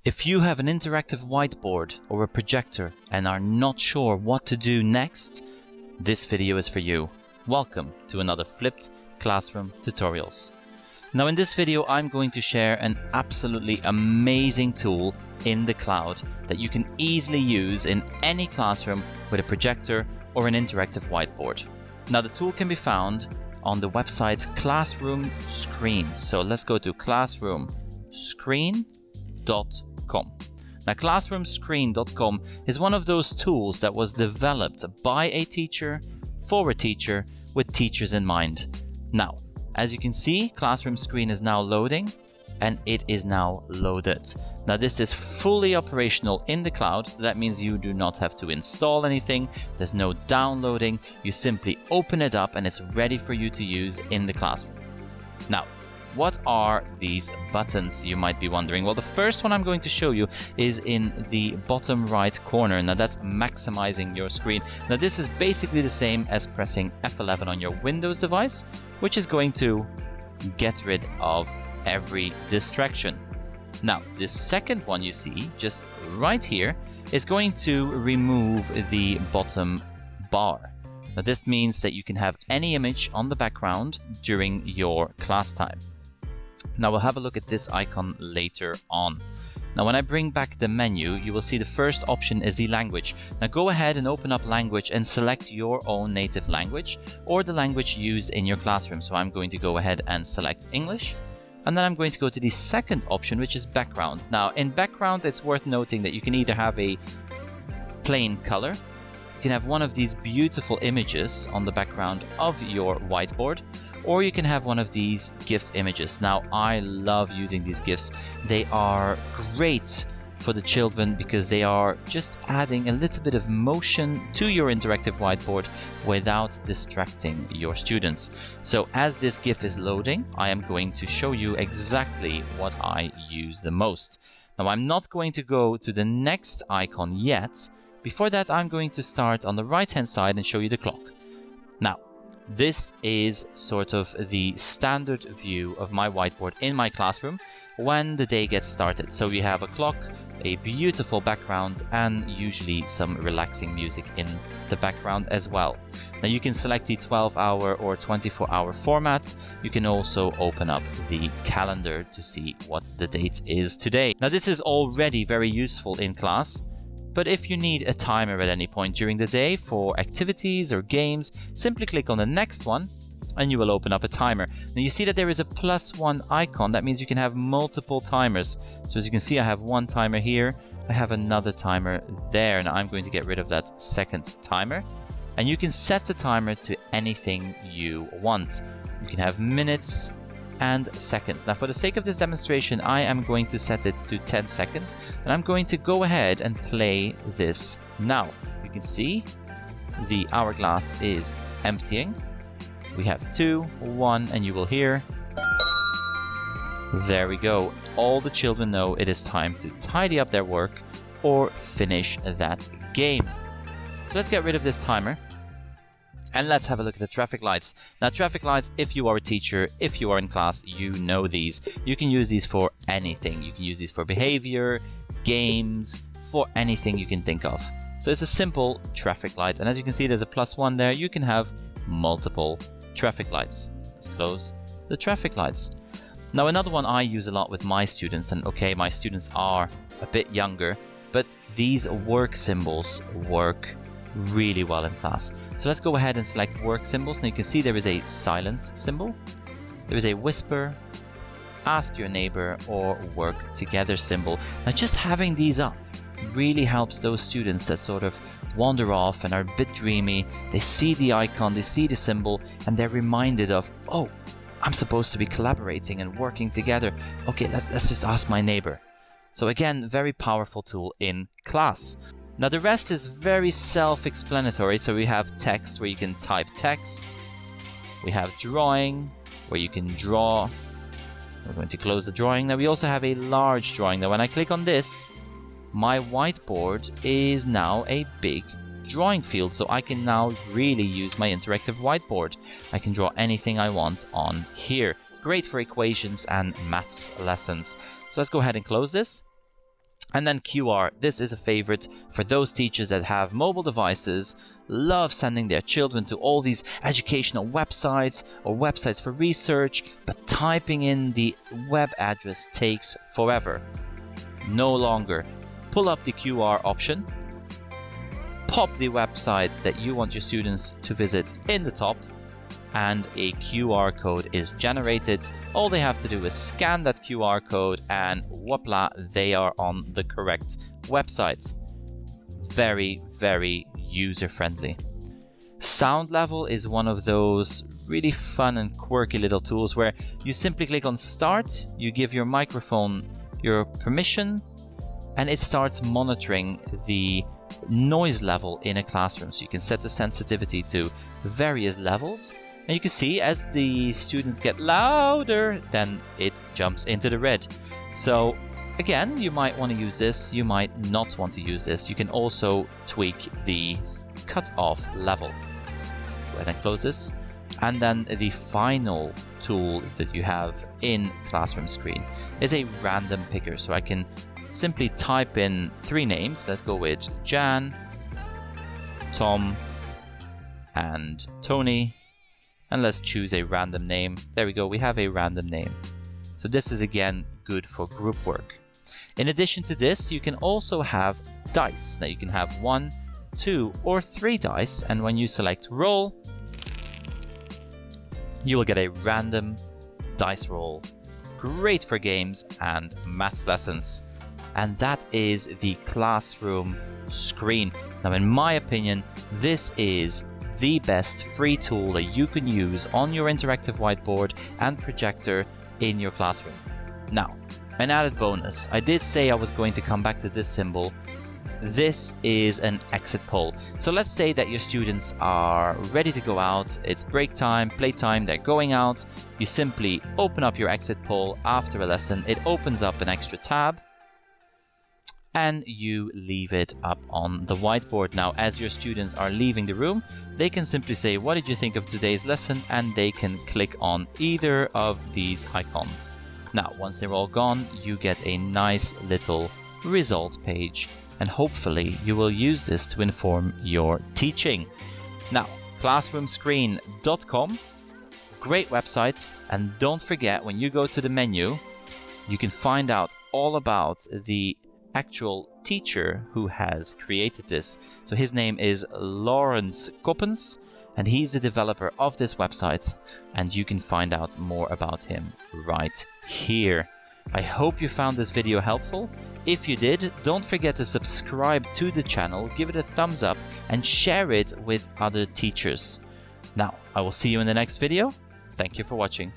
If you have an interactive whiteboard or a projector and are not sure what to do next, this video is for you. Welcome to another Flipped Classroom Tutorials. Now in this video I'm going to share an absolutely amazing tool in the cloud that you can easily use in any classroom with a projector or an interactive whiteboard. Now the tool can be found on the website Classroom Screens. So let's go to classroomscreen.com. Now classroomscreen.com is one of those tools that was developed by a teacher for a teacher with teachers in mind. Now, as you can see, Classroom Screen is now loading and it is now loaded. Now this is fully operational in the cloud, so that means you do not have to install anything. There's no downloading. You simply open it up and it's ready for you to use in the classroom. Now, what are these buttons, you might be wondering? Well, the first one I'm going to show you is in the bottom right corner. Now that's maximizing your screen. Now this is basically the same as pressing F11 on your Windows device, which is going to get rid of every distraction. Now, this second one you see just right here is going to remove the bottom bar. Now this means that you can have any image on the background during your class time. Now we'll have a look at this icon later on. Now when I bring back the menu, you will see the first option is the language. Now go ahead and open up language and select your own native language or the language used in your classroom. So I'm going to go ahead and select English. And then I'm going to go to the second option, which is background. Now in background, it's worth noting that you can either have a plain color, you can have one of these beautiful images on the background of your whiteboard, or you can have one of these GIF images. Now I love using these GIFs. They are great for the children because they are just adding a little bit of motion to your interactive whiteboard without distracting your students. So as this GIF is loading, I am going to show you exactly what I use the most. Now I'm not going to go to the next icon yet. Before that, I'm going to start on the right hand side and show you the clock. Now this is sort of the standard view of my whiteboard in my classroom when the day gets started. So we have a clock, a beautiful background, and usually some relaxing music in the background as well. Now you can select the 12-hour or 24-hour format. You can also open up the calendar to see what the date is today. Now this is already very useful in class, but if you need a timer at any point during the day for activities or games, simply click on the next one and you will open up a timer. Now you see that there is a +1 icon. That means you can have multiple timers. So as you can see, I have one timer here. I have another timer there. Now I'm going to get rid of that second timer. And you can set the timer to anything you want. You can have minutes and seconds. Now for the sake of this demonstration, I am going to set it to 10 seconds. And I'm going to go ahead and play this now. You can see the hourglass is emptying. We have 2, 1, and you will hear. There we go. All the children know it is time to tidy up their work or finish that game. So let's get rid of this timer. And let's have a look at the traffic lights. Now traffic lights, if you are a teacher, if you are in class, you know these. You can use these for anything. You can use these for behavior, games, for anything you can think of. So it's a simple traffic light. And as you can see, there's a +1 there. You can have multiple traffic lights. Let's close the traffic lights. Now another one I use a lot with my students, and okay, my students are a bit younger, but these work symbols work really well in class. So let's go ahead and select work symbols. Now you can see there is a silence symbol, there is a whisper, ask your neighbor, or work together symbol. Now just having these up really helps those students that sort of wander off and are a bit dreamy. They see the icon, they see the symbol, and they're reminded of, oh, I'm supposed to be collaborating and working together. Okay, let's just ask my neighbor. So again, very powerful tool in class. Now the rest is very self-explanatory. So we have text where you can type text. We have drawing where you can draw. We're going to close the drawing. Now we also have a large drawing. Now when I click on this, my whiteboard is now a big drawing field, so I can now really use my interactive whiteboard. I can draw anything I want on here. Great for equations and maths lessons. So let's go ahead and close this. And then QR, this is a favorite for those teachers that have mobile devices, love sending their children to all these educational websites or websites for research, but typing in the web address takes forever. No longer. Pull up the QR option, pop the websites that you want your students to visit in the top, and a QR code is generated. All they have to do is scan that QR code and voila, they are on the correct website. Very, very user-friendly. Sound Level is one of those really fun and quirky little tools where you simply click on Start, you give your microphone your permission, and it starts monitoring the noise level in a classroom. So you can set the sensitivity to various levels. And you can see as the students get louder, then it jumps into the red. So again, you might want to use this, you might not want to use this. You can also tweak the cutoff level. Go ahead and close this. And then the final tool that you have in Classroom Screen is a random picker. So I can simply type in 3 names. Let's go with Jan, Tom, and Tony. And let's choose a random name. There we go, we have a random name. So this is again good for group work. In addition to this, you can also have dice. Now you can have 1, 2, or 3 dice, and when you select roll, you will get a random dice roll. Great for games and maths lessons. And that is the Classroom Screen. Now in my opinion, this is the best free tool that you can use on your interactive whiteboard and projector in your classroom. Now, an added bonus. I did say I was going to come back to this symbol. This is an exit poll. So let's say that your students are ready to go out. It's break time, playtime, they're going out. You simply open up your exit poll after a lesson. It opens up an extra tab, and you leave it up on the whiteboard. Now, as your students are leaving the room, they can simply say, what did you think of today's lesson? And they can click on either of these icons. Now, once they're all gone, you get a nice little result page, and hopefully you will use this to inform your teaching. Now, classroomscreen.com, great website, and don't forget, when you go to the menu, you can find out all about the actual teacher who has created this. So his name is Lawrence Coppens, and he's the developer of this website, and you can find out more about him right here. I hope you found this video helpful. If you did, don't forget to subscribe to the channel, give it a thumbs up, and share it with other teachers. Now, I will see you in the next video. Thank you for watching.